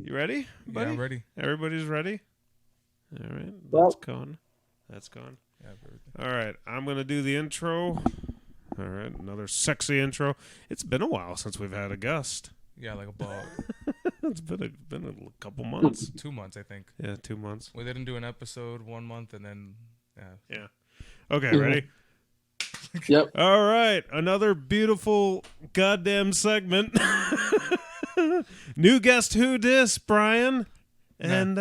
You ready, buddy? Yeah, I'm ready. Everybody's ready? All right, Well, That's gone. Yeah, everything. All right, I'm going to do the intro. All right, another sexy intro. It's been a while since we've had a guest. Yeah, like about It's been a couple months. 2 months, I think. Yeah, 2 months. We didn't do an episode 1 month, and then Yeah. Okay, ready? Yep. All right, another beautiful goddamn segment. New guest, who dis, Brian? And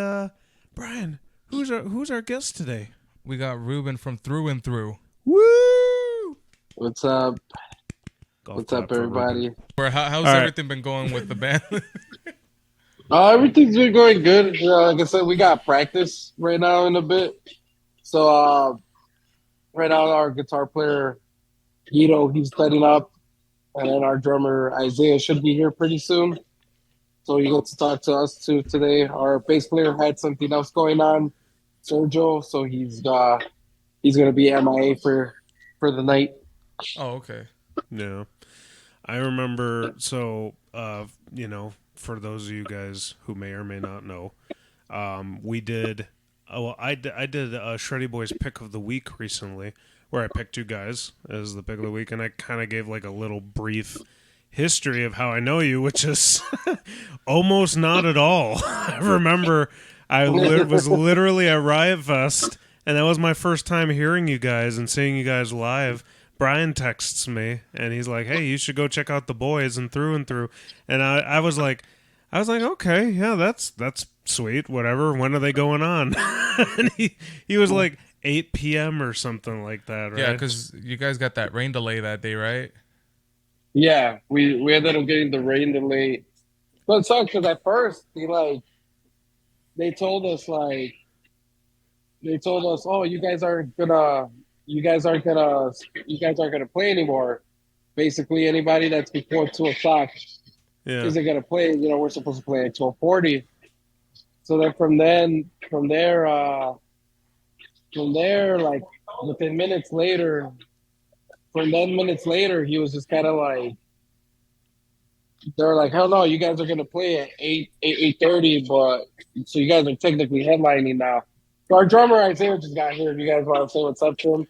Brian, who's our guest today? we got Ruben from Through and Through. Woo! What's up? Golf What's clap up, for Ruben. everybody? How's All right. everything been going with the band? Everything's been going good. Like I said, we got practice right now in a bit. So right now, our guitar player Guido, he's setting up, and then our drummer Isaiah should be here pretty soon. So you get to talk to us too today. Our bass player had something else going on, Sergio, so he's gonna be MIA for the night. Oh, okay. Yeah. I remember, so, for those of you guys who may or may not know, we did, I did a Shreddy Bois pick of the week recently, where I picked you guys as the pick of the week, and I kind of gave like a little brief history of how I know you, which is almost not at all. I remember was literally at Riot Fest, and that was my first time hearing you guys and seeing you guys live. Brian texts me, and he's like, "Hey, you should go check out the boys and through and through." And I was like, "Okay, yeah, that's sweet. Whatever. When are they going on?" And he was like 8 p.m. or something like that, right? Yeah, because you guys got that rain delay that day, right? Yeah, we ended up getting the rain delay. But it sucks because at first they told us, oh, you guys aren't gonna play anymore. Basically, anybody that's before 2 o'clock Yeah. isn't gonna play. We're supposed to play at 12:40. So then from there, like within minutes later, he was just kind of like, they're like, hell no, you guys are gonna play at 8:30, but so you guys are technically headlining now. So our drummer Isaiah just got here. If you guys want to say what's up to him,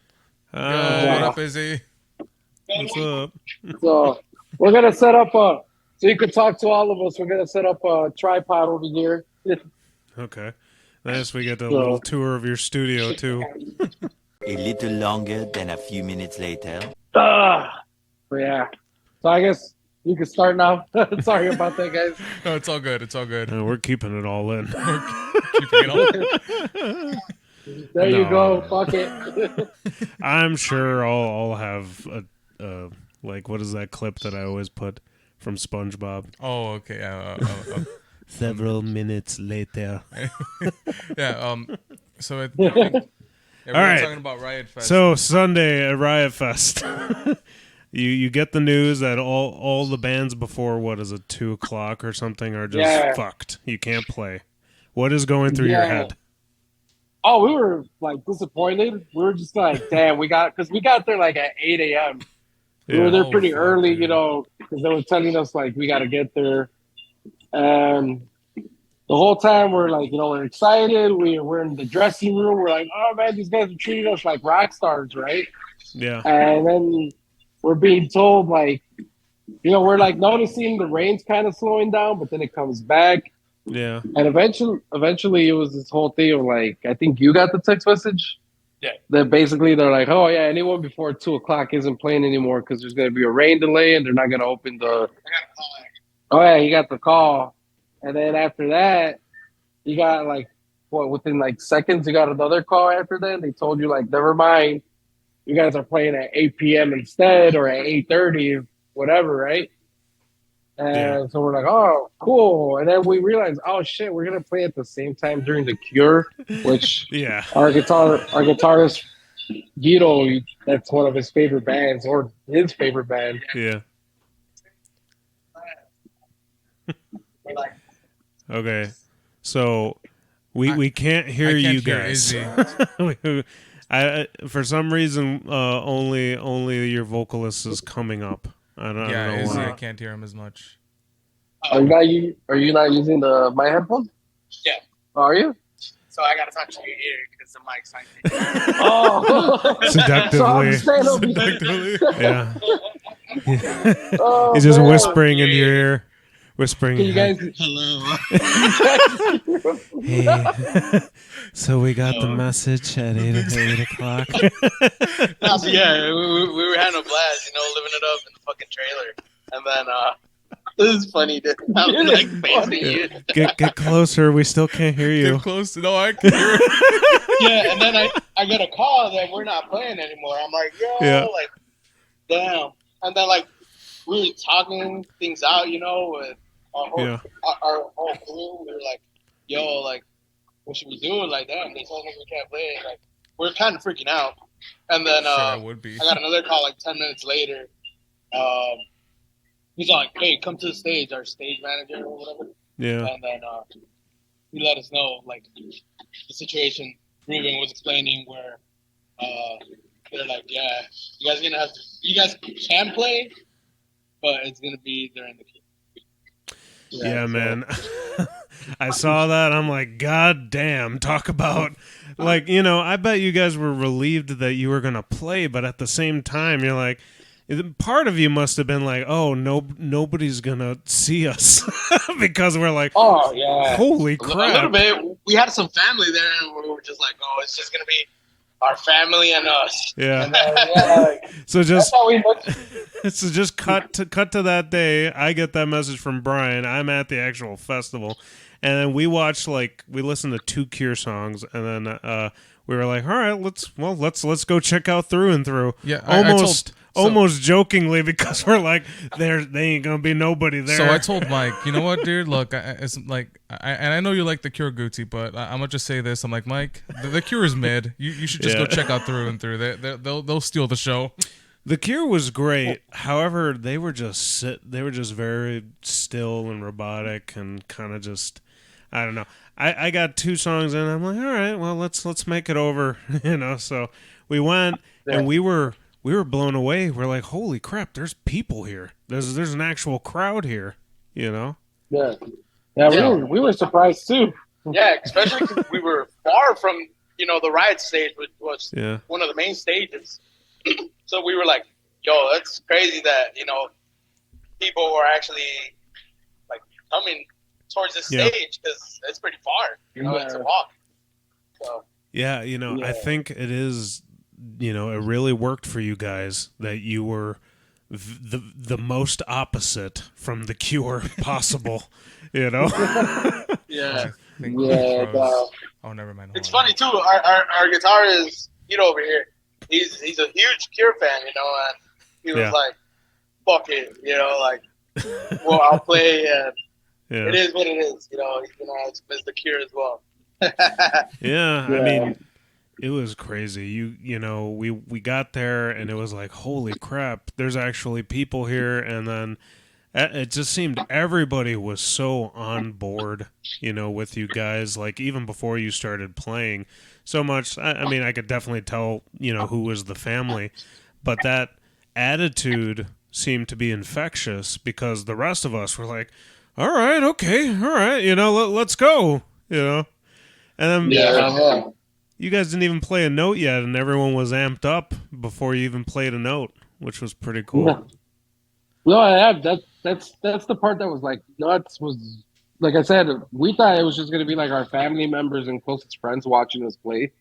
Yo, what up, Izzy? What's up? so we're gonna set up so you can talk to all of us. We're gonna set up a tripod over here. Okay. Nice. We get a little tour of your studio too. A little longer than a few minutes later. But yeah, so I guess you can start now. Sorry about that, guys. No, it's all good. It's all good. We're keeping it all in. Keeping it all. There you go. Fuck it. I'm sure I'll have a like, what is that clip that I always put from SpongeBob? Oh, okay. Several minutes later. Yeah. So we were right. talking about Riot Fest. So Sunday at Riot Fest, you get the news that all the bands before, what is it, 2 o'clock or something, are just fucked. You can't play. What is going through your head? Oh, we were like disappointed. We were just like, damn, because we got there like at 8 a.m. We were there pretty early, because they were telling us like we got to get there. And the whole time we're like, we're excited. We're in the dressing room. We're like, oh man, these guys are treating us like rock stars, right? Yeah. And then we're being told like, we're like noticing the rain's kind of slowing down, but then it comes back. Yeah. And eventually it was this whole thing of like, I think you got the text message. Yeah. That basically they're like, oh yeah, anyone before 2 o'clock isn't playing anymore because there's going to be a rain delay and they're not going to open the. Oh yeah, he got the call, and then after that, you got like within like seconds, you got another call after that. They told you like, never mind, you guys are playing at 8 p.m. instead or at 8:30, whatever, right? And so we're like, oh, cool. And then we realized, oh shit, we're gonna play at the same time during the Cure, which our guitarist Guido, that's one of his favorite bands or his favorite band. Yeah. Okay, so we can't hear you guys. For some reason, only your vocalist is coming up. I don't know Izzy, why. I can't hear him as much. Are you not using my headphones? Yeah. Are you? So I gotta talk to your ear because the mic's like. Oh, so I'm Seductively. staying over here. Seductively. Yeah. Oh, He's just man. whispering into your ear. Whispering. Can you guys? Hello. Hey. So we got the message at 8 o'clock. No, so yeah, we were having a blast, living it up in the fucking trailer, and then this is funny, dude. I'm like facing you. Get closer. We still can't hear you. Get close. No, I can hear it. Yeah, and then I get a call that we're not playing anymore. I'm like, yo, Yeah. like, damn. And then like we were talking things out, with our whole crew. We were like, yo, like, what should we do? Like, damn, they told us we can't play. Like, we're kind of freaking out. And then Shit, I would be. I got another call like 10 minutes later. He's like, hey, come to the stage, our stage manager or whatever. Yeah. And then he let us know, like, the situation. Ruben was explaining where they're like, yeah, you guys can play, but it's going to be during the game. Yeah, man. I saw that. I'm like, God damn. Talk about, like, I bet you guys were relieved that you were going to play, but at the same time, you're like, part of you must have been like, oh, nobody's going to see us because we're like, oh, yeah. Holy A crap. little bit. We had some family there, and we were just like, oh, it's just going to be our family and us. Yeah. And then, So just That's how we looked. so just cut to that day. I get that message from Brian. I'm at the actual festival, and then we listened to 2 Cure songs, and then we were like, all right, let's go check out Through and Through. Yeah, almost jokingly, because we're like, they ain't gonna be nobody there. So I told Mike, you know what, dude? Look, I know you like the Cure, Gucci, but I'm gonna just say this. I'm like, Mike, the Cure is mid. You should just go check out Through and Through. They'll steal the show. The Cure was great. However, they were just very still and robotic and kind of just, I don't know. I got 2 songs in. I'm like, all right, well, let's make it over, So we went and we were blown away. We're like, holy crap, there's people here. There's an actual crowd here, Yeah. We were surprised too. yeah, especially because we were far from, the riot stage, which was one of the main stages. So we were like, yo, that's crazy that, people were actually, like, coming towards the stage because it's pretty far. It's a walk. So. Yeah, I think it is, it really worked for you guys that you were the most opposite from the Cure possible, Yeah. Oh, never mind. It's funny too. Our guitarist, over here, he's a huge Cure fan, and he was like, "Fuck it," like, well, I'll play, and it is what it is, he's gonna miss the Cure as well. Yeah, I mean, it was crazy. We got there and it was like, holy crap, there's actually people here, and then it just seemed everybody was so on board, with you guys, like even before you started playing so much. I mean, I could definitely tell, who was the family, but that attitude seemed to be infectious because the rest of us were like, all right, okay, all right, let's go, And then you guys didn't even play a note yet, and everyone was amped up before you even played a note, which was pretty cool. No, that's the part that was like nuts. Was, like I said, we thought it was just gonna be like our family members and closest friends watching us play.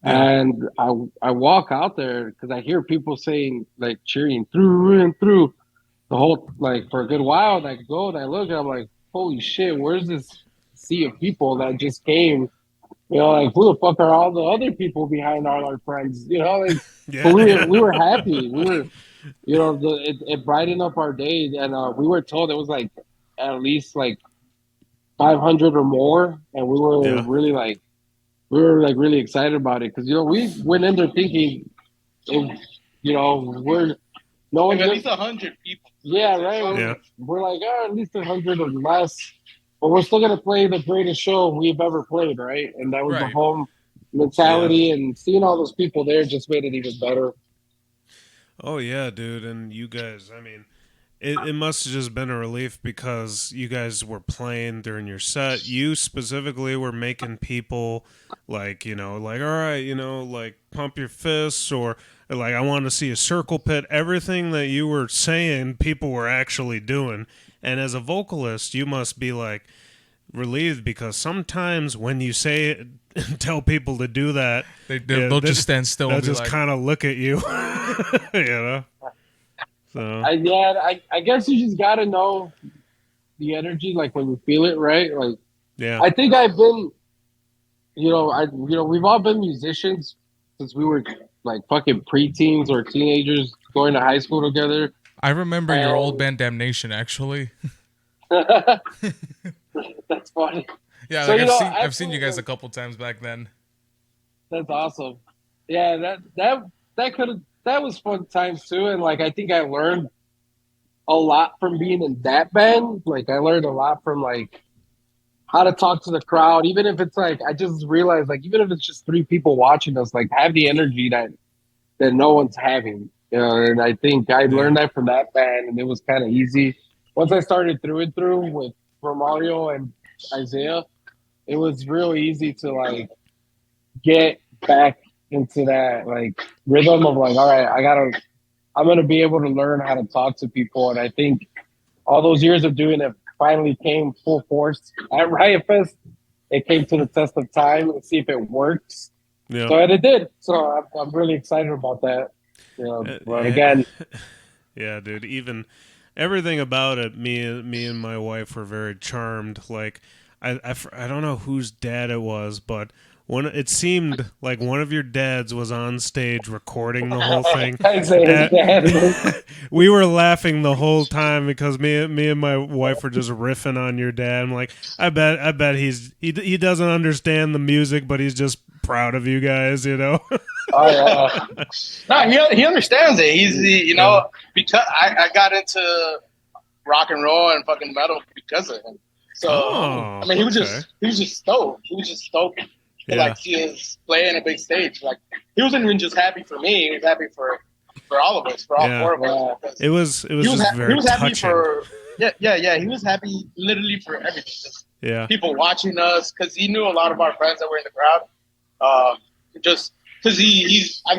And I walk out there because I hear people saying, like, cheering through and through the whole, like, for a good while. And I go and I look and I'm like, holy shit, where's this sea of people that just came? Like, who the fuck are all the other people behind all our friends? Like, but we were happy. We were, it brightened up our day. And we were told it was like at least like 500 or more. And we were really excited about it because, we went in there thinking, we're no one's at least 100 people. Yeah, right. We're like, at least 100 or less. But we're still going to play the greatest show we've ever played, right? And that was the home mentality, and seeing all those people there just made it even better. Oh, yeah, dude. And you guys, I mean, it must have just been a relief because you guys were playing during your set. You specifically were making people like, like, all right, like pump your fists, or like I want to see a circle pit. Everything that you were saying, people were actually doing. And as a vocalist, you must be like relieved because sometimes when you say tell people to do that, they'll just stand still. They'll and just like, kind of look at you, So I guess you just gotta know the energy, like when you feel it, right? Like, yeah, I think I've been, we've all been musicians since we were like fucking preteens or teenagers going to high school together. I remember your old band Damnation, actually. That's funny. Yeah, So, like I've seen you guys a couple times back then. That's awesome. Yeah, that was fun times too, and like I think I learned a lot from being in that band. Like I learned a lot from like how to talk to the crowd, even if it's like I just realized like even if it's just three people watching us, like have the energy that no one's having. And I think I learned that from that band, and it was kind of easy. Once I started through and through with Romario and Isaiah, it was real easy to like get back into that like rhythm of like, all right, I'm gonna be able to learn how to talk to people. And I think all those years of doing it finally came full force at Riot Fest. It came to the test of time and see if it works. yeah. So and it did. So I'm really excited about that. But again, yeah, dude. Even everything about it, me and my wife were very charmed. Like I don't know whose dad it was, but it seemed like one of your dads was on stage recording the whole thing. We were laughing the whole time because me and my wife were just riffing on your dad. I'm like, I bet he doesn't understand the music, but he's just proud of you guys, Oh yeah. No, he understands it. He's because I got into rock and roll and fucking metal because of him. So I mean, he was just stoked. He was just stoked to like see us play in a big stage. Like he wasn't even just happy for me; he was happy for all of us, for all four of us. It was just very touching. Happy for He was happy literally for everything. Just people watching us because he knew a lot of our friends that were in the crowd. Just because I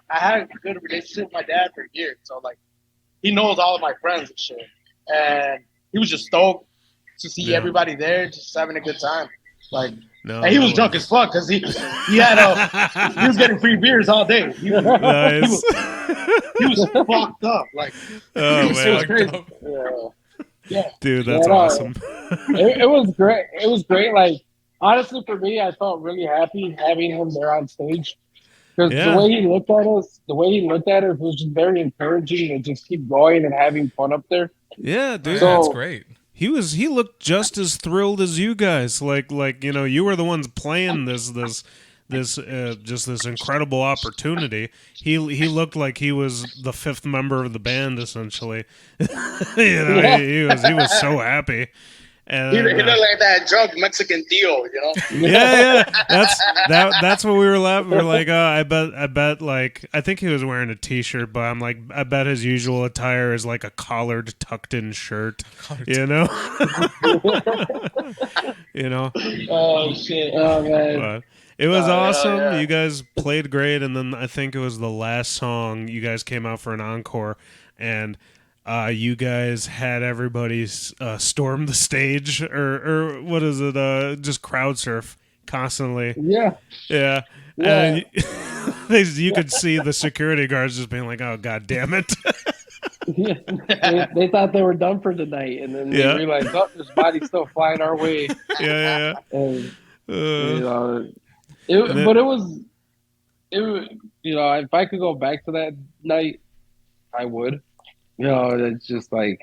had a good relationship with my dad for years, so like he knows all of my friends and shit, and he was just stoked to see everybody there, just having a good time. Like, and he was drunk as fuck because he was getting free beers all day. He was fucked up. Like, dude, that's awesome. It was great. It was great. Like, honestly, for me, I felt really happy having him there on stage because the way he looked at us, was just very encouraging to just keep going and having fun up there. Yeah, dude, that's great. He looked just as thrilled as you guys. Like you were the ones playing this incredible opportunity. He looked like he was the fifth member of the band essentially. He was so happy. And, he looked like that drunk Mexican deal, That's what we were laughing. We're like, I bet, like, I think he was wearing a T-shirt, but I'm like, I bet his usual attire is like a collared, tucked-in shirt, Oh shit! Oh man! But it was awesome. Yeah. You guys played great, and then I think it was the last song. You guys came out for an encore, and. You guys had everybody storm the stage, or what is it? Just crowd surf constantly. Yeah. And you could see the security guards just being like, "Oh, god damn it!" They thought they were done for the night, and then they realized, "Oh, this body's still flying our way." Yeah. And, but it was, if I could go back to that night, I would. It's just like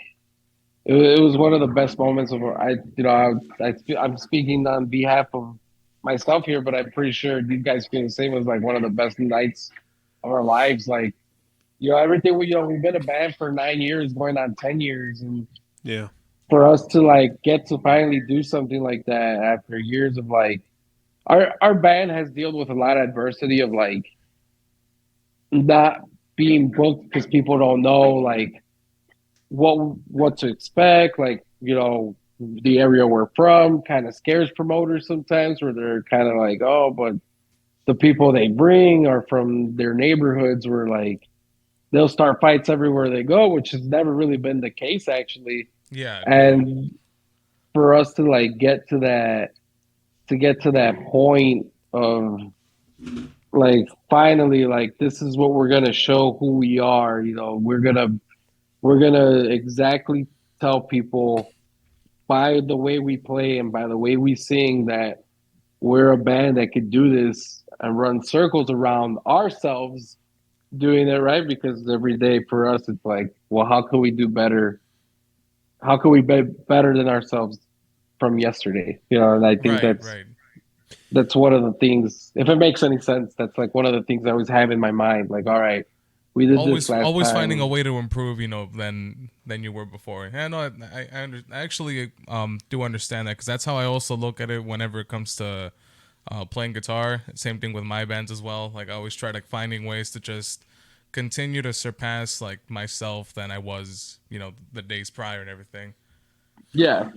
it was one of the best moments of I'm speaking on behalf of myself here, but I'm pretty sure you guys feel the same. It was like one of the best nights of our lives. Like, everything we've been a band for 9 years, going on 10 years, and for us to like get to finally do something like that after years of like our band has dealt with a lot of adversity of like not being booked because people don't know like what to expect. Like, the area we're from kind of scares promoters sometimes, where they're kind of like, oh, but the people they bring are from their neighborhoods, where like they'll start fights everywhere they go, which has never really been the case actually. Yeah, no. And for us to like get to that point of like finally like this is what we're gonna show who we are. We're gonna exactly tell people by the way we play and by the way we sing that we're a band that could do this and run circles around ourselves doing it right, because every day for us it's like, well, how can we do better? How can we be better than ourselves from yesterday? And I think Right, that's right. that's one of the things, if it makes any sense, that's like one of the things I always have in my mind. Like, all right, we did this last Always finding a time. way to improve, than you were before. Yeah, no, I actually do understand that, because that's how I also look at it whenever it comes to playing guitar. Same thing with my bands as well. Like, I always try like finding ways to just continue to surpass like myself than I was, the days prior and everything. Yeah,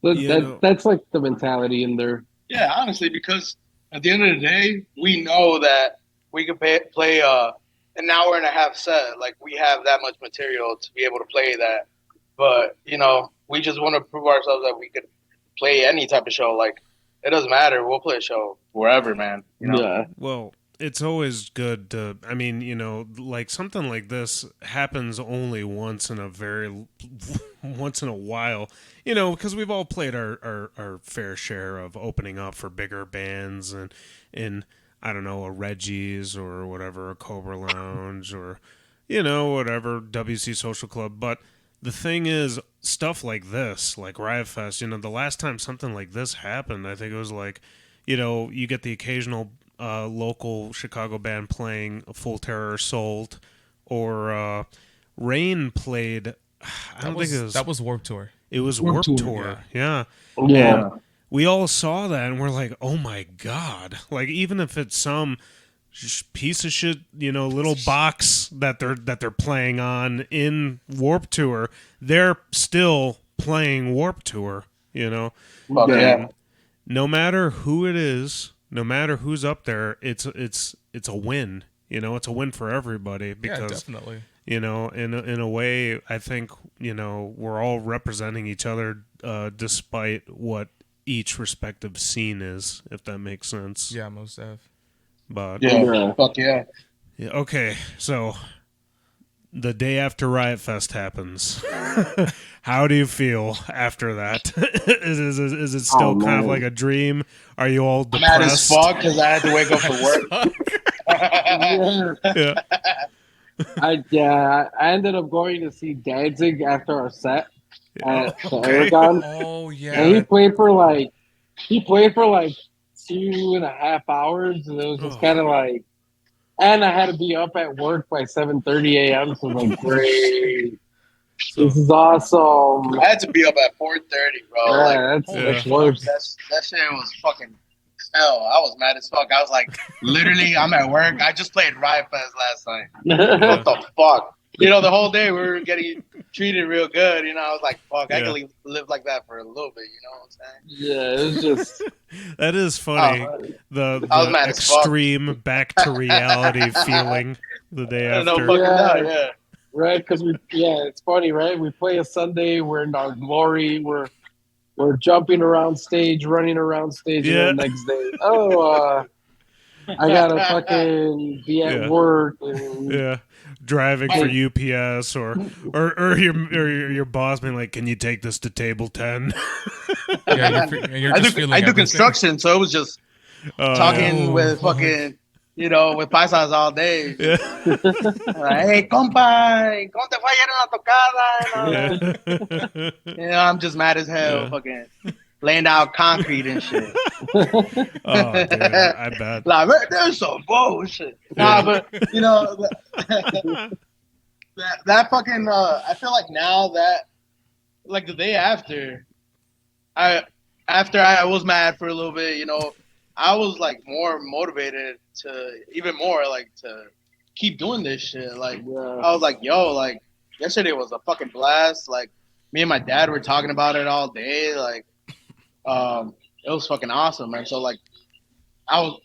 that's like the mentality in there. Yeah, honestly, because at the end of the day, we know that we could play an hour and a half set. Like, we have that much material to be able to play that. But, we just want to prove ourselves that we could play any type of show. Like, it doesn't matter. We'll play a show wherever, man. Yeah. Well, it's always good to, I mean, like something like this happens only once in a once in a while, because we've all played our fair share of opening up for bigger bands and in, I don't know, a Reggie's or whatever, a Cobra Lounge or, whatever, WC Social Club. But the thing is, stuff like this, like Riot Fest, the last time something like this happened, I think it was like, you get the occasional local Chicago band playing Full Terror Assault, or Rain played. I don't think it was. That was Warped Tour. It was Warped Tour. Yeah. Yeah. And we all saw that and we're like, oh my God. Like, even if it's some piece of shit, little box that they're playing on in Warped Tour, they're still playing Warped Tour, Well, yeah. No matter who it is, no matter who's up there, it's a win. It's a win for everybody, because definitely. in a way, I think we're all representing each other, despite what each respective scene is, if that makes sense. Yeah, most def. But Fuck yeah. Yeah, okay, so the day after Riot Fest happens, how do you feel after that? Is it still kind of like a dream? Are you all depressed? I'm mad as fuck because I had to wake up for work. I ended up going to see Danzig after our set at the Aragon. Oh yeah. And he played for like 2.5 hours, and it was just kind of like, and I had to be up at work by 7:30 a.m. So I'm like, great, this is awesome. I had to be up at 4:30, bro. Yeah, that's worse. That shit was fucking hell. I was mad as fuck. I was like, literally, I'm at work. I just played Riot Fest last night. What the fuck? The whole day we were getting treated real good. I was like, fuck, I could live like that for a little bit. You know what I'm saying? Yeah, it was just. That is funny. The extreme back to reality feeling the day after. Yeah. Right, because it's funny, right? We play a Sunday, we're in our glory, we're jumping around stage, running around stage, and the next day, I gotta fucking be at work. And, driving for UPS or your boss being like, "Can you take this to table 10?" I do construction, so it was just talking with fucking, with paisas all day. Yeah. Like, hey, compa, ¿cómo te fue ayer en la tocada? I'm just mad as hell, fucking laying down concrete and shit. Oh, dude, I bet. Like, there's some bullshit. Nah, but that fucking. I feel like now that, like the day after, I was mad for a little bit. I was like more motivated to even more like to keep doing this shit. Like I was like, yo, like yesterday was a fucking blast. Like me and my dad were talking about it all day. Like, it was fucking awesome, man. So like,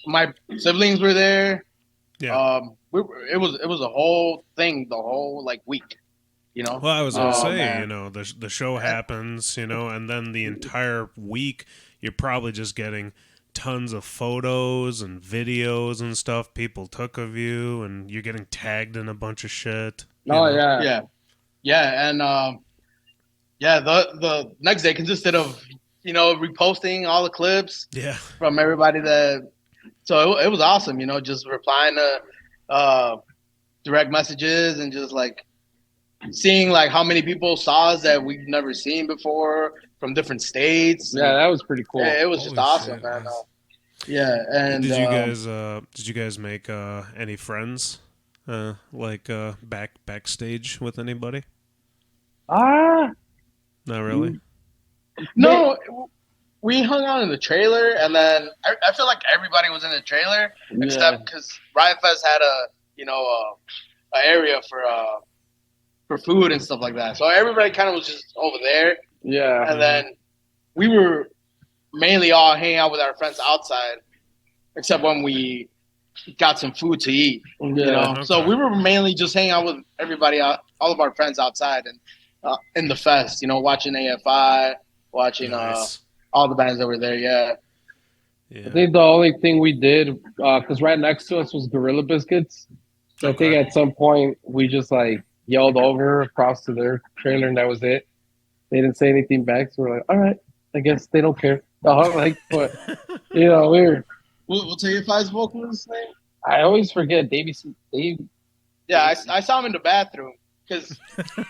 my siblings were there. Yeah. It was a whole thing, the whole like week. Well, I was gonna say, man. the show happens, and then the entire week you're probably just getting tons of photos and videos and stuff people took of you, and you're getting tagged in a bunch of shit. Yeah, and the next day consisted of reposting all the clips from everybody so it was awesome, just replying to direct messages and just like seeing like how many people saw us that we've never seen before from different states. Yeah, that was pretty cool. Yeah, it was just awesome, shit, man. nice. Yeah, and did you guys make any friends backstage with anybody? Ah, Not really. No, we hung out in the trailer, and then I feel like everybody was in the trailer except because Riot Fest had a area for food and stuff like that. So everybody kind of was just over there. Yeah. And then we were mainly all hanging out with our friends outside, except when we got some food to eat. Okay. So we were mainly just hanging out with everybody, all of our friends outside and in the fest. Watching AFI, watching all the bands that were there. Yeah. I think the only thing we did, because right next to us was Gorilla Biscuits. So I think at some point we just like yelled over across to their trailer, and that was it. They didn't say anything back, so we're like, all right, I guess they don't care. But we were. What's AFI's vocalist's name? I always forget Dave. Yeah, I saw him in the bathroom because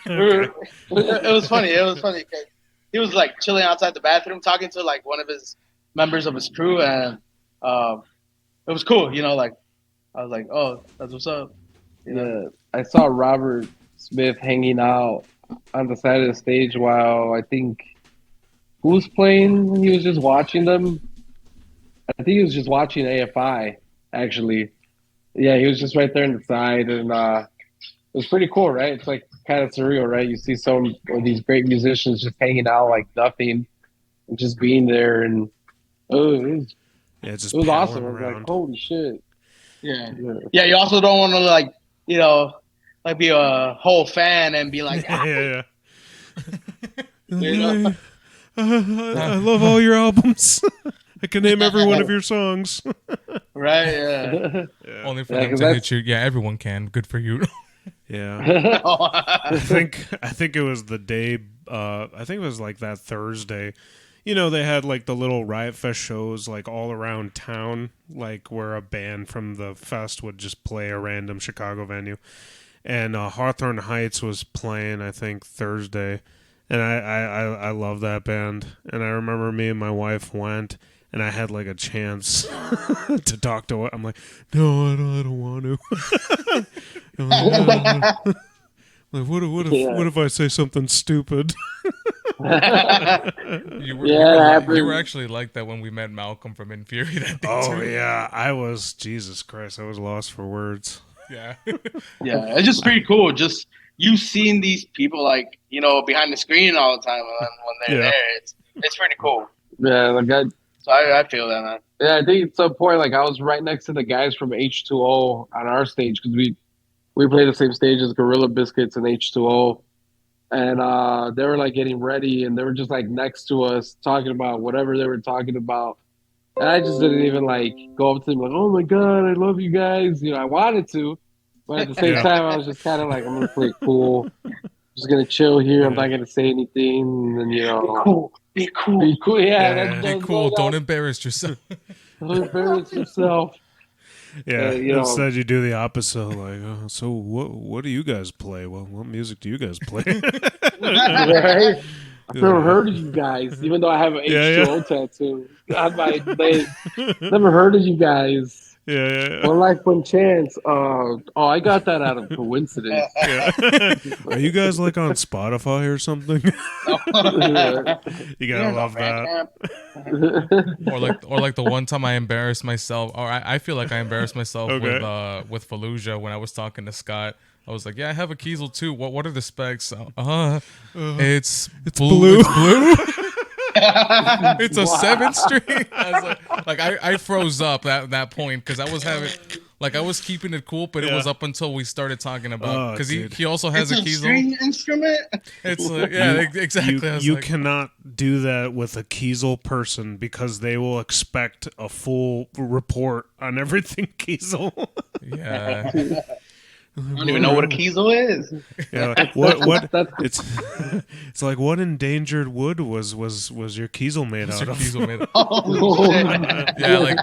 it was funny. It was funny because he was like chilling outside the bathroom talking to like one of his members of his crew, and it was cool. Like I was like, oh, that's what's up. Yeah, I saw Robert Smith hanging out on the side of the stage while I think who was playing. He was just watching them. I think he was just watching AFI. Actually, yeah, he was just right there on the side, and it was pretty cool, right? It's like kind of surreal, right? You see some of these great musicians just hanging out like nothing, and just being there, and it was awesome. I was like, holy shit. Yeah. You also don't want to like be a whole fan and be like, I love all your albums. I can name every one of your songs. Right? Yeah. Only for them to hit you. Yeah, everyone can. Good for you. Yeah. I think it was the day. I think it was like that Thursday. They had like the little Riot Fest shows like all around town, like where a band from the fest would just play a random Chicago venue. And Hawthorne Heights was playing, I think, Thursday. And I love that band. And I remember me and my wife went, and I had like a chance to talk to her. I'm like, no, I don't want to. Like, what if I say something stupid? You were actually like that when we met Malcolm from Infuri that day. Oh yeah, I was, Jesus Christ, I was lost for words. Yeah. Yeah, it's just pretty cool. Just you seeing these people like behind the screen all the time, and when they're there, it's pretty cool. Yeah, so I feel that, man. Yeah, I think at some point, like I was right next to the guys from H2O on our stage because we play the same stage as Gorilla Biscuits and H2O. And they were like getting ready, and they were just like next to us talking about whatever they were talking about. And I just didn't even like go up to them like, "Oh my god, I love you guys." I wanted to, but at the same time, I was just kind of like, "I'm gonna play cool, just gonna chill here. I'm not gonna say anything." And be cool. Be cool. Yeah, be cool. Don't embarrass yourself. Don't embarrass yourself. Yeah, instead you do the opposite. Like, so what do you guys play? Well, what music do you guys play? Right? I've never heard of you guys, even though I have an H2O tattoo on my leg. Never heard of you guys. Yeah. One Life, One Chance. I got that out of coincidence. Yeah. Are you guys like on Spotify or something? You gotta love that. or like the one time I embarrassed myself, or I feel like I embarrassed myself with Fallujah when I was talking to Scott. I was like, yeah, I have a Kiesel too. What are the specs? It's blue. It's blue. It's a 7th string. I was like I froze up at that point because I was having, like, I was keeping it cool, but it was up until we started talking about, because he also has It's a Kiesel string instrument. It's exactly. You cannot do that with a Kiesel person because they will expect a full report on everything Kiesel. Yeah. I don't even know what a Kiesel is. Yeah, what it's like, what endangered wood was your Kiesel made out of? Kiesel made it. Oh, shit. Yeah, like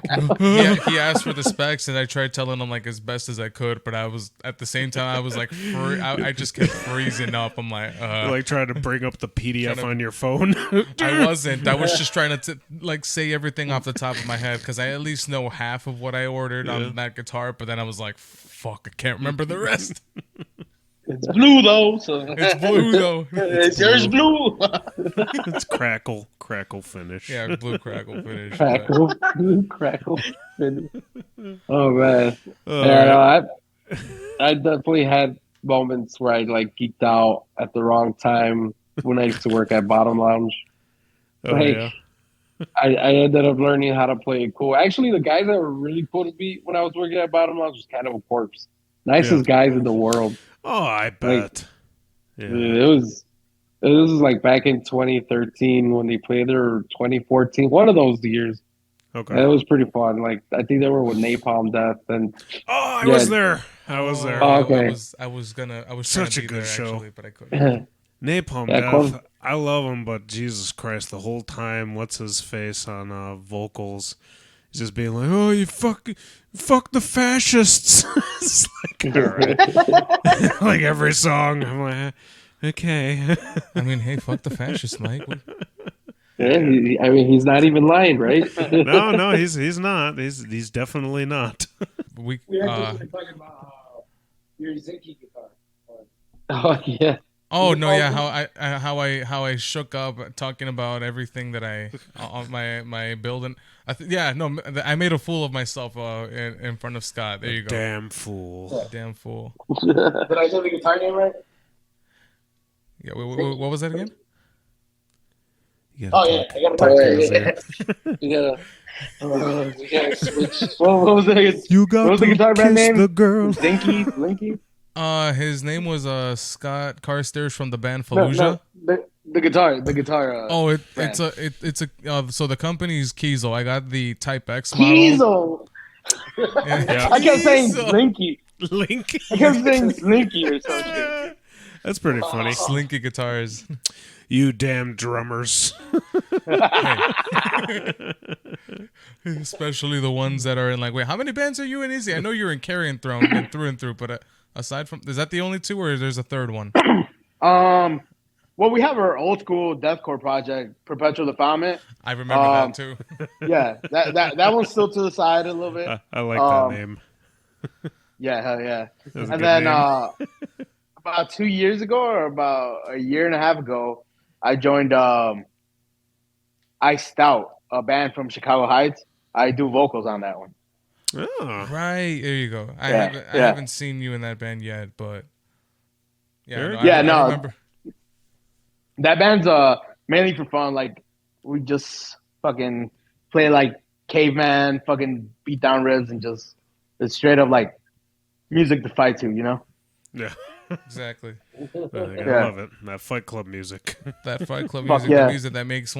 he asked for the specs, and I tried telling him like as best as I could, but I was at the same time I was like, I just kept freezing up. I'm like, You're like trying to bring up the PDF on your phone. I wasn't. I was just trying to like say everything off the top of my head because I at least know half of what I ordered on that guitar, but then I was like, fuck, I can't remember the rest. It's blue though. So. It's blue though. It's yours blue. It's crackle finish. Yeah, blue crackle finish. Blue crackle finish. Oh man. I definitely had moments where I like geeked out at the wrong time when I used to work at Bottom Lounge. I ended up learning how to play cool. Actually, the guys that were really cool to beat when I was working at Bottom Lounge was kind of a corpse. Nicest guys in the world. Oh, I bet. Like, it was like back in 2013 when they played there, or 2014, one of those years. Okay. And it was pretty fun. Like, I think they were with Napalm Death and. Oh, I was there. Oh, okay. I was such a good there, show. actually, but I couldn't. Napalm Death. I love him, but Jesus Christ, the whole time, what's his face on vocals? He's just being like, "Oh, you fuck the fascists." It's like, all right. Like every song, I'm like, okay. I mean, hey, fuck the fascists, Mike. Yeah, I mean, he's not even lying, right? No, he's not. He's definitely not. We actually talking about your Zinky guitar. Oh yeah. Oh no, yeah, how I shook up talking about everything that I on my building. I made a fool of myself in front of Scott. There you go. Damn fool. Damn fool. Did I say the guitar name right? Yeah. What was that again? I gotta talk. You gotta switch. What was it? You got what was the guitar band name? The girl. Linky. His name was Scott Carstairs from the band Fallujah. No, the guitar. So the company's Kiesel. I got the Type X model. Kiesel. Yeah. I kept saying Slinky. Link. I kept saying Slinky or something. That's pretty funny. Slinky guitars. You damn drummers. Especially the ones that are in like, wait, how many bands are you in? Izzy? I know you're in Carrion Throne and through, but aside from, is that the only two, or there's a third one? Well, we have our old school deathcore project, Perpetual Defilement. I remember that too. Yeah, that one's still to the side a little bit. I like that name. Yeah, hell yeah. And then about 2 years ago, or about a year and a half ago, I joined Iced Out, a band from Chicago Heights. I do vocals on that one. Oh. Right, there you go. I haven't seen you in that band yet, but I remember. That band's mainly for fun. Like, we just fucking play like caveman, fucking beat down riffs, and just it's straight up like music to fight to, you know? Yeah. Exactly. I love it. That Fight Club music. That Fight Club music, the music that makes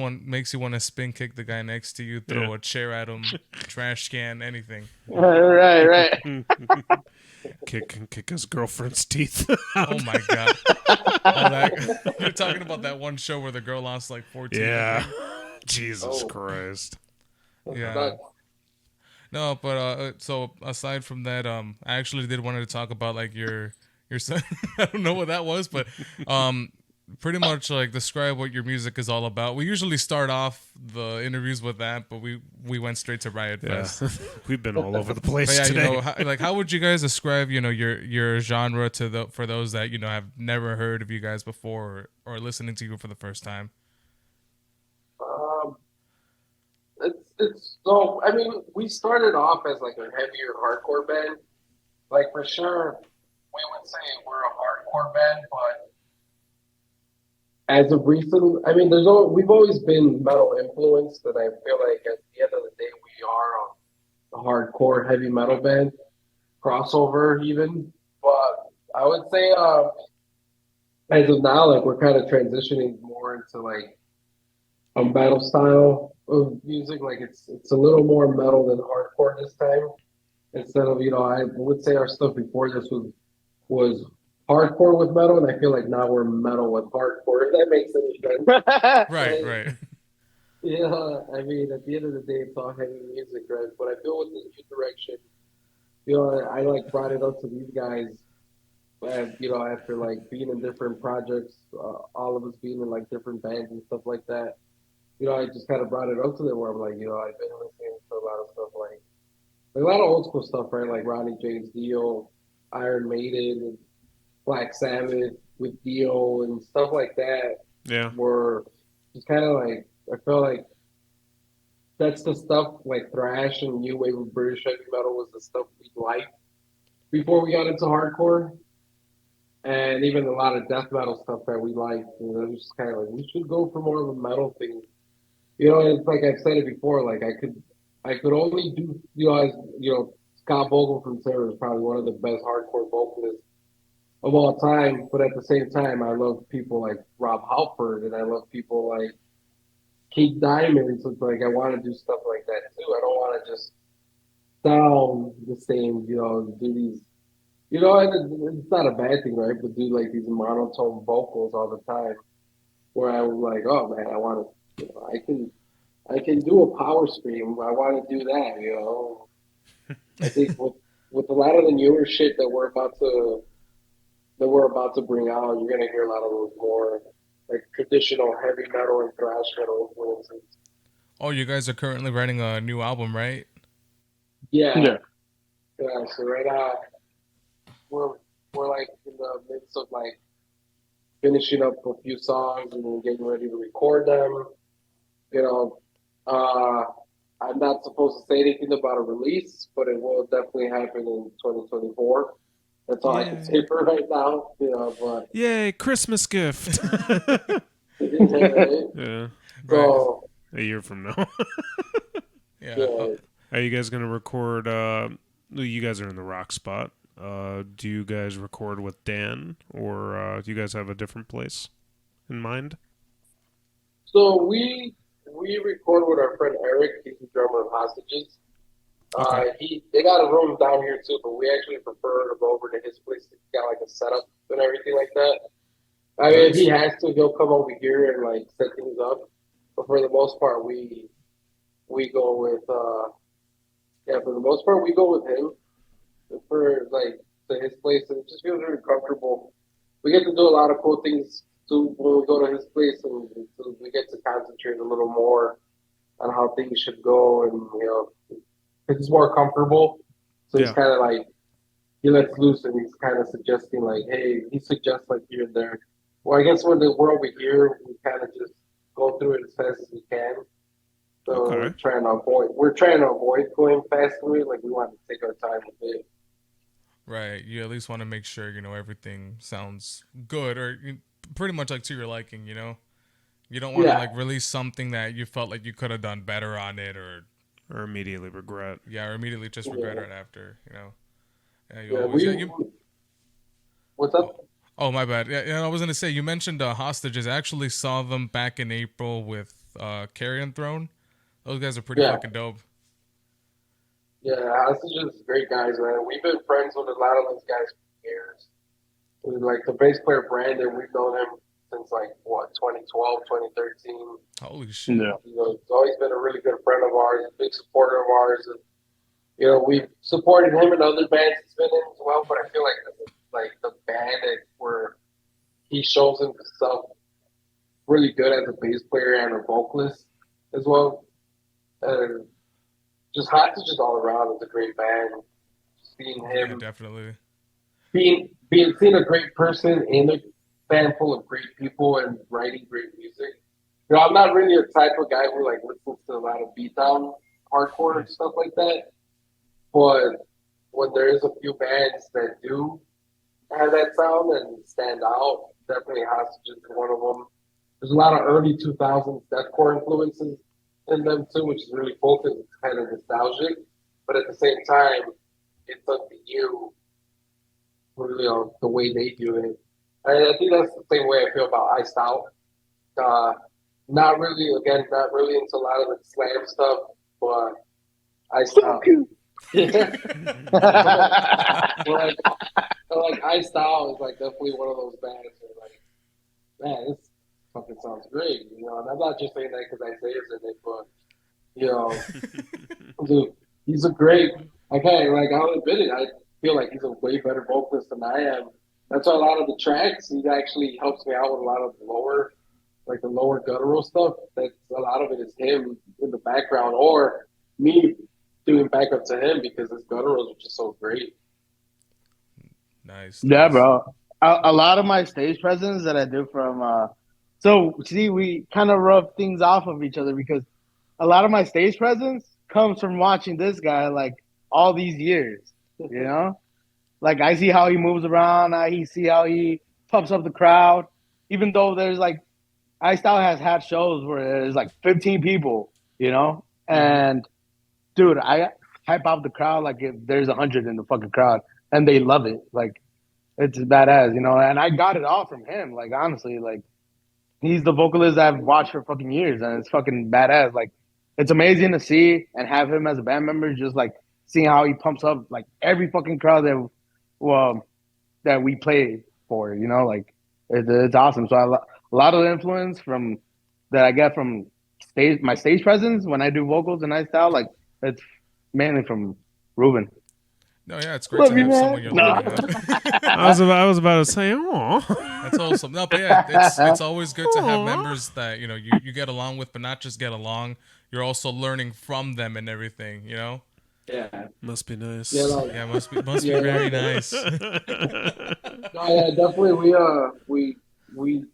you want to spin kick the guy next to you, throw a chair at him, trash can, anything. Right. Kick his girlfriend's teeth out. Oh my god. You're talking about that one show where the girl lost like 14. Yeah. Jesus Christ. Yeah. No, but so aside from that, I actually did wanted to talk about like your son. I don't know what that was, but pretty much like describe what your music is all about. We usually start off the interviews with that, but we went straight to Riot Fest. We've been all over the place today. How would you guys describe your genre for those that have never heard of you guys before or listening to you for the first time? It's so, I mean, we started off as like a heavier hardcore band. Like, for sure, we would say we're a hardcore band, but as of recent, I mean, we've always been metal influenced, and I feel like at the end of the day, we are a hardcore heavy metal band, crossover even. But I would say, as of now, like we're kind of transitioning more into like a metal style of music. Like it's a little more metal than hardcore this time. Instead of I would say our stuff before this was hardcore with metal, and I feel like now we're metal with hardcore. If that makes any sense. Right, right. Yeah, I mean, at the end of the day, it's all heavy music, right? But I feel with this new direction, I like brought it up to these guys, after like being in different projects, all of us being in like different bands and stuff like that. I just kind of brought it up to them where I'm like, I've been listening to a lot of stuff like a lot of old school stuff, right? Like Ronnie James Dio, Iron Maiden, and Black Sabbath with Dio and stuff like that. Yeah. Were just kind of like I felt like that's the stuff like thrash and new wave of British heavy metal was the stuff we liked before we got into hardcore, and even a lot of death metal stuff that we liked. Just kind of like we should go for more of a metal thing. It's like I've said it before. Like I could only do as Scott Vogel from Terror is probably one of the best hardcore vocalists of all time. But at the same time, I love people like Rob Halford and I love people like Keith Diamond. So it's like I want to do stuff like that too. I don't want to just sound the same. Do these. And it's not a bad thing, right? But do like these monotone vocals all the time. Where I was like, oh man, I want to. I can do a power scream. I want to do that. I think with a lot of the newer shit that we're about to bring out, you're gonna hear a lot of those more like traditional heavy metal and thrash metal influences. Oh, you guys are currently writing a new album, right? Yeah, Yeah. yeah. So right now we're like in the midst of like finishing up a few songs and we're getting ready to record them. You know, uh, I'm not supposed to say anything about a release, but it will definitely happen in 2024. That's all I can say for right now. But Yay, Christmas gift. Yeah. so A year from now. Yeah. yeah, Are you guys gonna record? You guys are in the rock spot. Do you guys record with Dan, or do you guys have a different place in mind? so we record with our friend Eric. He's the drummer of Hostages. Okay. They got a room down here too, but we actually prefer to go over to his place. He's got like a setup and everything like that. I mean, if he has to, he'll come over here and like set things up. But for the most part, we go with for the most part we go with him for like to his place, and it just feels really comfortable. We get to do a lot of cool things too when we go to his place, and so we get to concentrate a little more on how things should go, and it's more comfortable. So he's Yeah. kind of like he lets loose, and he's kind of suggesting like, hey, he suggests like here and there. Well, I guess when we're over here, we kind of just go through it as fast as we can. So Okay. we're trying to avoid going fast through it. Like we want to take our time with it. Right. You at least want to make sure everything sounds good, or pretty much like to your liking. You don't want to Yeah. like release something that you felt like you could have done better on it, or immediately regret. or immediately just regret it after. Yeah, you Yeah, always. what's up? Oh, my bad. Yeah, I was gonna say you mentioned Hostages. I actually saw them back in April with Carrion Throne. Those guys are pretty Yeah. fucking dope. Yeah, this is just great guys, man. We've been friends with a lot of those guys for years. Like the bass player Brandon, we've known him since like 2012, 2013. Holy shit. Yeah. He's always been a really good friend of ours, a big supporter of ours. And, we've supported him in other bands he's been in as well. But I feel like the band where he shows himself really good as a bass player and a vocalist as well. And just Hostages all around is a great band. Seeing him Yeah, definitely. being seeing a great person in a band full of great people and writing great music. I'm not really a type of guy who like listens to a lot of beatdown hardcore and stuff like that. But when there is a few bands that do, have that sound and stand out. Definitely Hostages is one of them. There's a lot of early 2000s deathcore influences in them too, which is really cool because it's kind of nostalgic. But at the same time, it's up to you, the way they do it. I think that's the same way I feel about Iced Out. Uh, not really, again, not really into a lot of the slam stuff, but Iced Out. Yeah. Like Iced Out is like definitely one of those bands where like, man, this fucking sounds great, And I'm not just saying that because Isaiah's in it, but you know, dude, he's a great. Okay, like I'll admit it, I feel like he's a way better vocalist than I am. That's why a lot of the tracks he actually helps me out with a lot of the lower guttural stuff. That's a lot of it is him in the background or me doing backup to him because his gutturals are just so great. Nice. Yeah, bro. A lot of my stage presence that I do from so see we kind of rub things off of each other because a lot of my stage presence comes from watching this guy like all these years, you know? Like I see how he moves around, I see how he pumps up the crowd, even though there's like I still has had shows where there's like 15 people, and dude, I hype out the crowd like if there's 100 in the fucking crowd, and they love it. Like it's badass, And I got it all from him. Like honestly, like he's the vocalist I've watched for fucking years, and it's fucking badass. Like it's amazing to see and have him as a band member. Just like seeing how he pumps up like every fucking crowd that we play for. Like it's awesome. So a lot of the influence from that I get from my stage presence when I do vocals and I style, like it's mainly from Ruben. No, yeah, it's great Love to you, have man. someone you're No. looking at. I was about to say, oh, That's awesome. No, but yeah, it's always good to have members that you get along with, but not just get along. You're also learning from them and everything. Yeah, must be nice. yeah, like, Yeah, must be very nice. no, yeah, definitely. We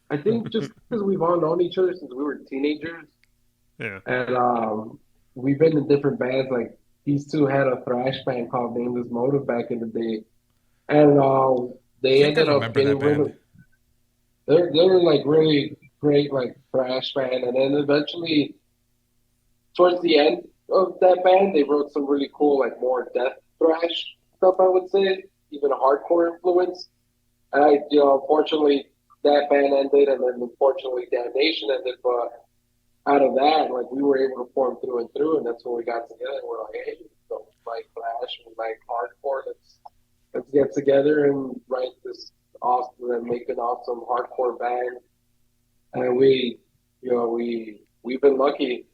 I think just because we've all known each other since we were teenagers, Yeah. and we've been in different bands. Like these two had a thrash band called Nameless Motive back in the day, and I they think I ended up remember that getting rid band. of. They were like really great like thrash band, and then eventually towards the end of that band, they wrote some really cool like more death thrash stuff. I would say even a hardcore influence. And unfortunately, that band ended, and then unfortunately, Damnation ended. But out of that, like we were able to form through and through, and that's when we got together. We're like, hey, we like thrash, we like hardcore. Let's get together and write this awesome and make an awesome hardcore band. And we've been lucky.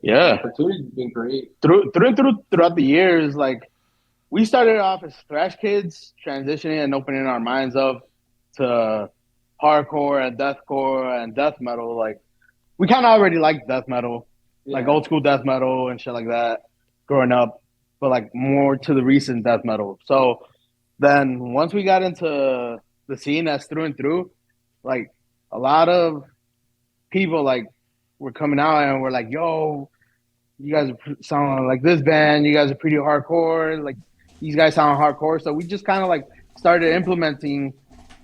Yeah, the opportunity's been great. Throughout the years, like we started off as thrash kids, transitioning and opening our minds up to hardcore and deathcore and death metal. Like we kind of already liked death metal, like old school death metal and shit like that, growing up, but like more to the recent death metal. So then once we got into the scene as through and through, like a lot of people like were coming out and were like, "Yo, you guys sound like this band. You guys are pretty hardcore. Like these guys sound hardcore." So we just kind of like started implementing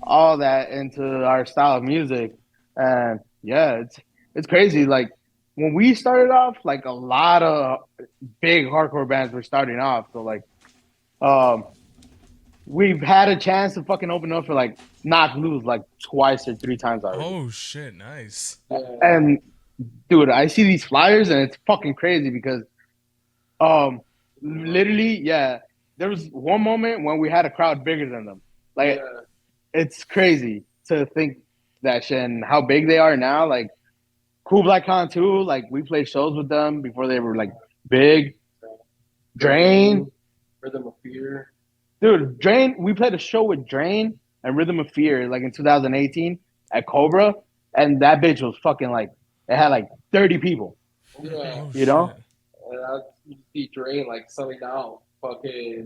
all that into our style of music, and yeah, it's crazy. Like when we started off, like a lot of big hardcore bands were starting off. So like, we've had a chance to fucking open up for like Knock Loose like twice or three times already. Oh shit, nice. And dude, I see these flyers and it's fucking crazy because literally, yeah, there was one moment when we had a crowd bigger than them. Like it's crazy to think that shit and how big they are now. Like Cool Black Con too, like we played shows with them before they were like big. Drain. Rhythm of Fear. Dude, Drain, we played a show with Drain and Rhythm of Fear like in 2018 at Cobra, and that bitch was fucking like it had like 30 people. Yeah. Oh, you know? And I see Drain like selling out fucking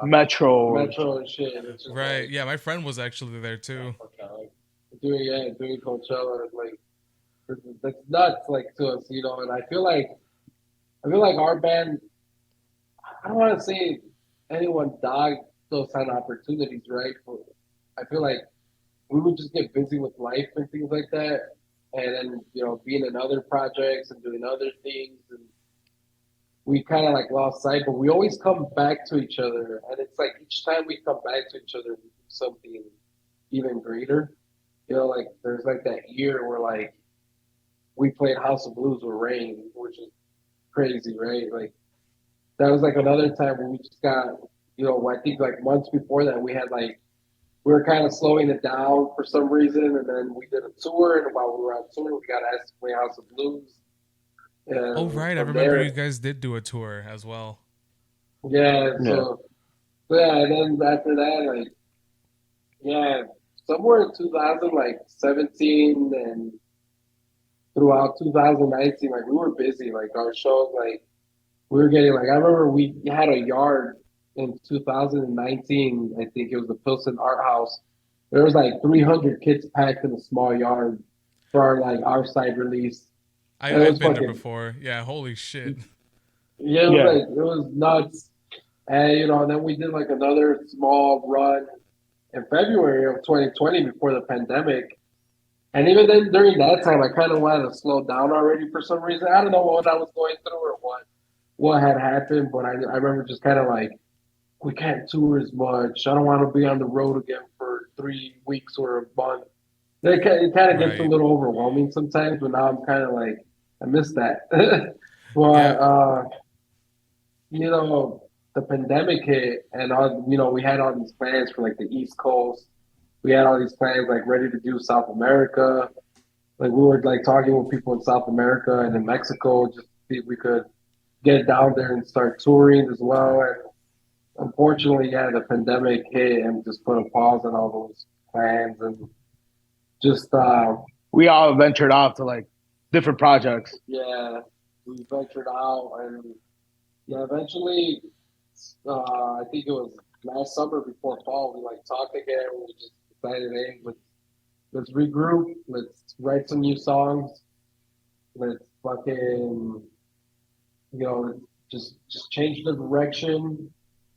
Metro and shit. It's just right. Like, yeah, my friend was actually there too. doing Coachella, like that's nuts, like to us, And I feel like our band. I don't want to say anyone died those kind of opportunities, right? I feel like we would just get busy with life and things like that, and then being in other projects and doing other things, and we kind of like lost sight. But we always come back to each other, and it's like each time we come back to each other, we do something even greater. Like there's like that year where like we played House of Blues with Rain, which is crazy, right? Like that was like another time where we just got, I think like months before that we had like we were kind of slowing it down for some reason, and then we did a tour, and while we were on tour, we got asked to play House of Blues, Oh and right, I from remember you there, guys did do a tour as well. yeah, Yeah. so yeah, and then after that, like yeah, somewhere in 2000, like 17 and throughout 2019, like we were busy, like our shows, like we were getting like I remember we had a yard in 2019. I think it was the Pilsen Art House. There was like 300 kids packed in a small yard for our side release, and it I've was been there fucking before. Yeah, holy shit. yeah, Yeah. it was nuts. And then we did like another small run in February of 2020 before the pandemic. And even then, during that time, I kind of wanted to slow down already for some reason. I don't know what I was going through or what had happened, but I remember just kind of like, we can't tour as much. I don't want to be on the road again for 3 weeks or a month. It kind of gets a Right. little overwhelming sometimes, but now I'm kind of like, I miss that. but, Yeah. the pandemic hit and we had all these plans for like the East Coast. We had all these plans like ready to do South America. Like we were like talking with people in South America and in Mexico just to see if we could get down there and start touring as well. And unfortunately, yeah, the pandemic hit and just put a pause on all those plans and just We all ventured off to like different projects. yeah, we ventured out and yeah, eventually, I think it was last summer before fall, we like talked again. We just decided, hey, let's regroup, let's write some new songs, let's fucking let's just change the direction.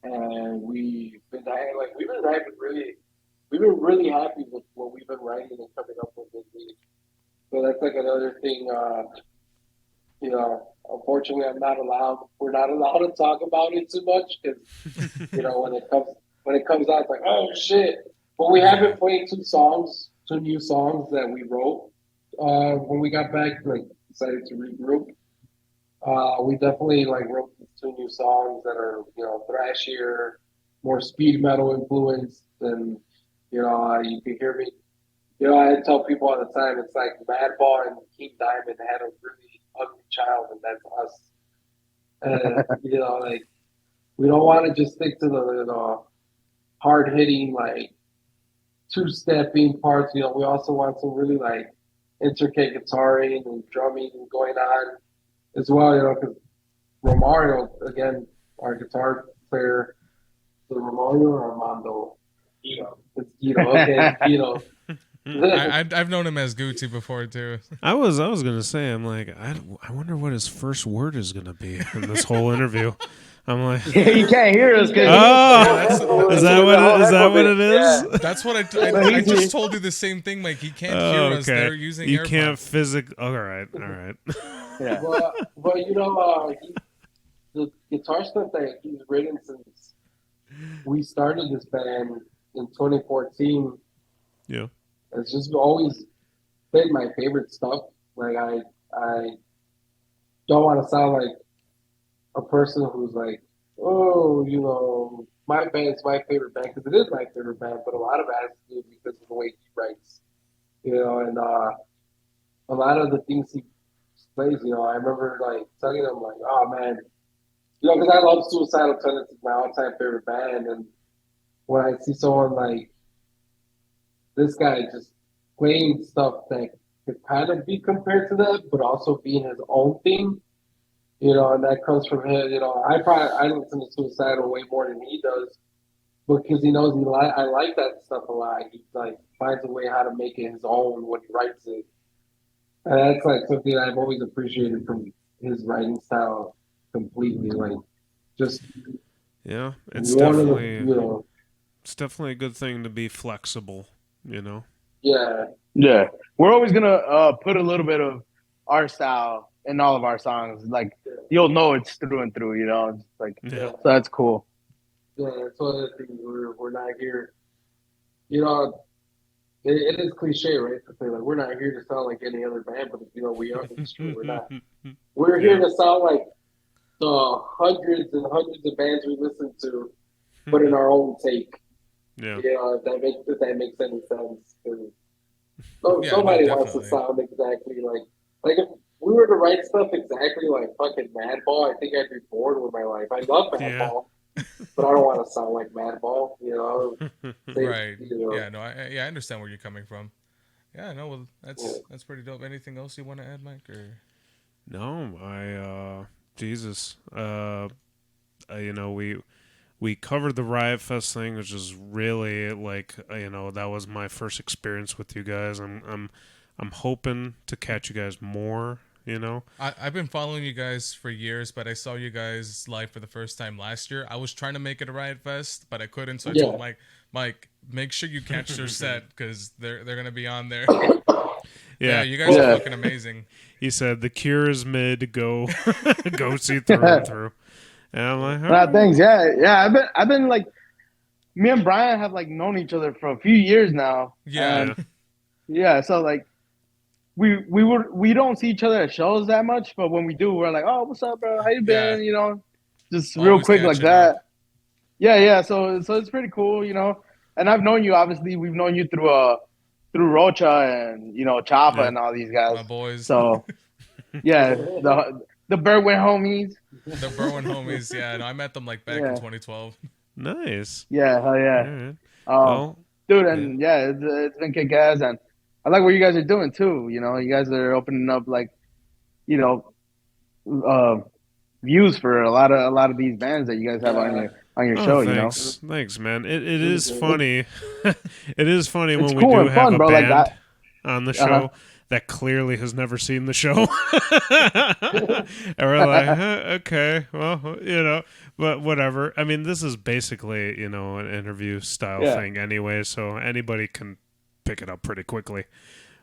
And we've been really happy with what we've been writing and coming up with lately. So that's like another thing. Unfortunately, we're not allowed to talk about it too much because when it comes out, it's like, oh shit. But we have been playing two new songs that we wrote when we got back, like decided to regroup. We definitely like wrote two new songs that are thrashier, more speed metal influenced, and you can hear me. I tell people all the time, it's like Madball and King Diamond had a really ugly child, and that's us. And like we don't want to just stick to the hard hitting like two stepping parts. We also want some really like intricate guitaring and drumming going on as well. Because Romario, again, our guitar player, the Romario or Armando. It's Guido. Okay, it's Guido. I've known him as Gucci before too. I was gonna say, I'm like, I wonder what his first word is gonna be in this whole interview. I'm like, You can't hear us. oh, is that what it is? Yeah. That's what I just told you the same thing, Mike. He can't hear us. They're using you AirPods. can't physically. All right. Yeah. But the guitar stuff that he's written since we started this band in 2014. Yeah. It's just always been my favorite stuff. Like I don't want to sound like a person who's like, oh, my band's my favorite band because it is my favorite band, but a lot of it has to do because of the way he writes, and a lot of the things he plays, I remember like telling him like, oh man, because I love Suicidal Tendencies, it's my all-time favorite band, and when I see someone like this guy just playing stuff that could kind of be compared to that, but also being his own thing, and that comes from him. I listen to Suicidal way more than he does because he knows I like that stuff a lot. He like finds a way how to make it his own when he writes it, and that's like something I've always appreciated from his writing style completely. Like just Yeah, it's one of the definitely it's definitely a good thing to be flexible. You know. Yeah. Yeah, we're always gonna put a little bit of our style in all of our songs. Like you'll know it's through and through. You know, it's like Yeah. so that's cool. Yeah, it's one of the things we're not here. You know, it is cliche, right? To say like we're not here to sound like any other band, but you know we are. It's true. We're not. We're here to sound like the hundreds and hundreds of bands we listen to, but in our own take. Yeah. You know, if that makes any sense. Yeah, Somebody no, wants to definitely. sound exactly like if we were to write stuff exactly like fucking Madball, I think I'd be bored with my life. I love Yeah. Madball, but I don't want to sound like Madball. You know, Right. You know. Yeah. No. I understand where you're coming from. Yeah. No. Well, that's pretty dope. Anything else you want to add, Mike? Or No, Jesus. You know, we covered the Riot Fest thing, which is really like you know that was my first experience with you guys. I'm hoping to catch you guys more. You know, I've been following you guys for years, but I saw you guys live for the first time last year. I was trying to make it a Riot Fest, but I couldn't. So I told Mike, make sure you catch their set because they're gonna be on there. Yeah, you guys are fucking amazing. He said the Cure is mid. Go go see through and through. And I'm like, Nah, thanks. Yeah. I've been like, me and Brian have like known each other for a few years now. Yeah. And, yeah. So like, we don't see each other at shows that much, but when we do, we're like, oh, what's up, bro? How you been? Yeah. You know, just real Always quick like catching that. up. Yeah. So it's pretty cool, you know. And I've known you. Obviously, we've known you through Rocha and you know Chapa and all these guys. My boys. So yeah, the Berwyn homies. The Berwyn homies. Yeah. No, I met them like back in 2012. nice. Yeah, hell yeah. Right. Well, dude, and it's been kick ass, and I like what you guys are doing too. You know, you guys are opening up like, you know, views for a lot of these bands that you guys have on your show. Thanks. You know, Thanks, man. It is funny. It is funny when we cool do and have fun, a bro, like band that. on the show that clearly has never seen the show. And we're like, okay, well, you know, but whatever. I mean, this is basically, you know, an interview style thing anyway, so anybody can pick it up pretty quickly.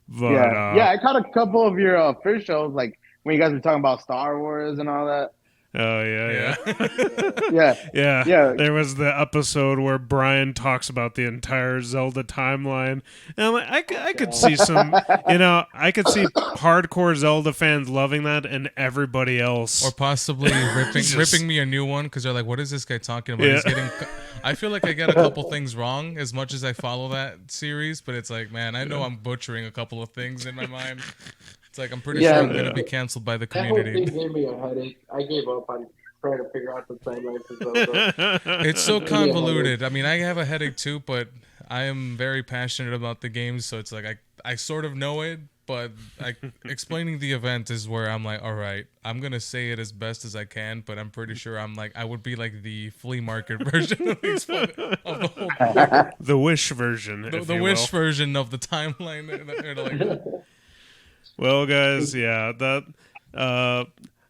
But, I caught a couple of your first shows, like when you guys were talking about Star Wars and all that. Oh yeah. Yeah. There was the episode where Brian talks about the entire Zelda timeline, and I'm like, I could see some, you know, I could see hardcore Zelda fans loving that, and everybody else, or possibly ripping me a new one because they're like, "What is this guy talking about?" He's getting. I feel like I get a couple things wrong as much as I follow that series, but it's like, man, I know I'm butchering a couple of things in my mind. It's like I'm pretty sure I'm gonna be canceled by the community. That whole thing gave me a headache. I gave up on trying to figure out the timeline for Zelda. It's so convoluted. I mean, I have a headache too, but I am very passionate about the games, so it's like I sort of know it, but explaining the event is where I'm like, all right, I'm gonna say it as best as I can, but I'm pretty sure I would be like the flea market version of the whole thing. The Wish version, the Wish version of the timeline. Well, guys, yeah, that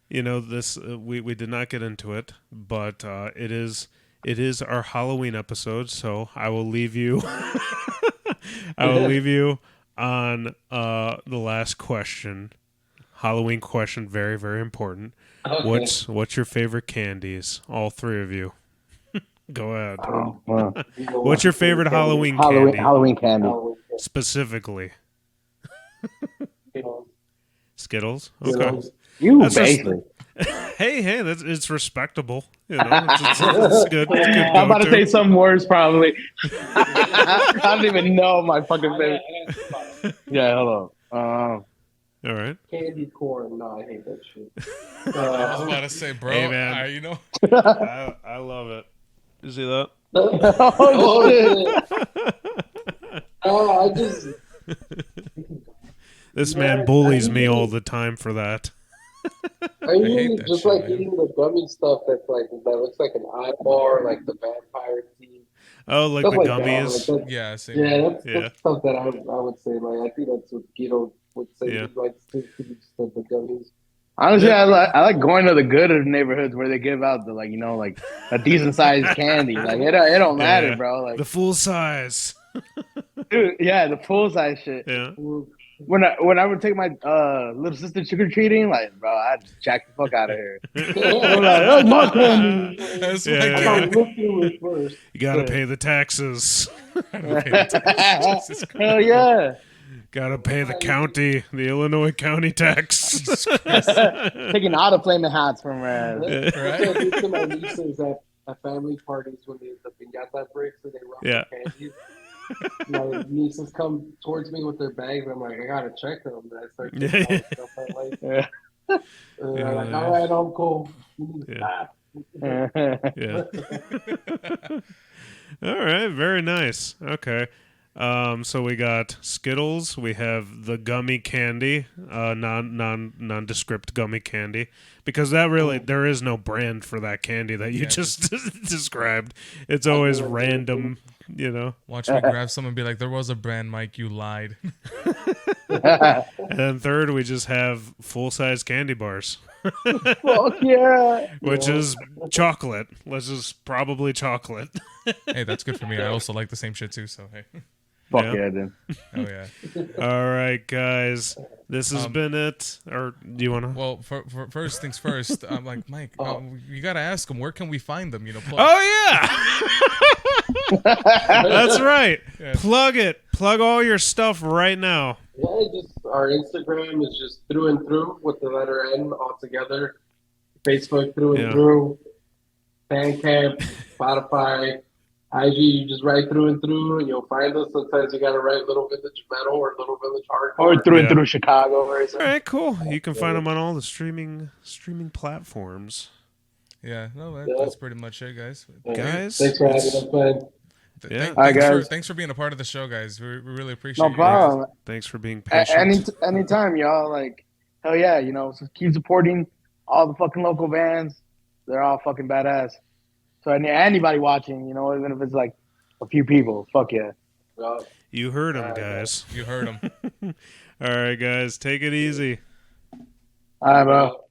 you know, this we did not get into it, but it is our Halloween episode, so I will leave you. I will leave you on the last question, Halloween question, very very important. Okay. What's your favorite candies? All three of you. Go ahead. What's your favorite Halloween candy? Halloween candy. Specifically. Skittles. Okay. Skittles. You basically. Hey, it's respectable. You know, it's good. It's good. I'm about to say something worse, probably. I don't even know my fucking favorite. Yeah, hold on. All right. Candy corn. No, I hate that shit. I was about to say, bro. Hey, man. You know. I love it. You see that? Oh shit. I just. This man bullies me all the time for that. I usually just like eating the gummy stuff that looks like an eyeball, like the vampire teeth. Oh, like stuff the gummies. That. Yeah, that's stuff that I would say. Like I think that's what Guido would say. Yeah. He likes to the gummies. Honestly, I like going to the good neighborhoods where they give out the like a decent sized candy. Like it don't matter, bro. Like the full size. dude, yeah, the full size shit. Yeah. When I would take my little sister trick or treating, like bro, I'd jack the fuck out of here. I'm like, that's my candy. That's Yeah, my yeah. candy. Look through it first. You gotta pay the taxes. Hell yeah. Gotta pay the county, the Illinois county tax. Taking auto flaming hats from That's what I do to my nieces at family parties when the piñata breaks and they rock Yeah. the candies. My nieces come towards me with their bags. I'm like, I gotta check them. And I start taking all the stuff I like. Yeah. And they're like, all right, Uncle. Yeah. Yeah. All right, very nice. Okay. So we got Skittles, we have the gummy candy, nondescript gummy candy, because that really there is no brand for that candy that you just described. It's always random, you know. Watch me grab some and be like, there was a brand, Mike, you lied. And then third, we just have full-size candy bars. Fuck yeah. Which is chocolate. Let's just probably chocolate. Hey, that's good for me. I also like the same shit too, so hey. Fuck yeah, then. Oh yeah. All right, guys. This has been it. Or do you want to? Well, for first things first, I'm like, Mike, you gotta ask them, where can we find them? You know, Oh yeah, that's right. Yeah. Plug it. Plug all your stuff right now. Yeah, just our Instagram is just through and through with the letter N all together. Facebook through and through. Bandcamp, Spotify, IG. You just write through and through, and you'll find us. Sometimes you gotta write Little Village Metal or Little Village Hardcore. Or through and through Chicago or something. All right, cool. You can find them on all the streaming platforms. Yeah, no, that's pretty much it, guys. Guys, thanks for having us, man. Thanks for being a part of the show, guys. We really appreciate No you problem. Thanks for being patient. Anytime, y'all. Like, hell yeah, you know, so keep supporting all the fucking local bands. They're all fucking badass. So anybody watching, you know, even if it's like a few people, fuck yeah. You heard them, guys. You heard them. All right, guys, take it easy. All right, bro.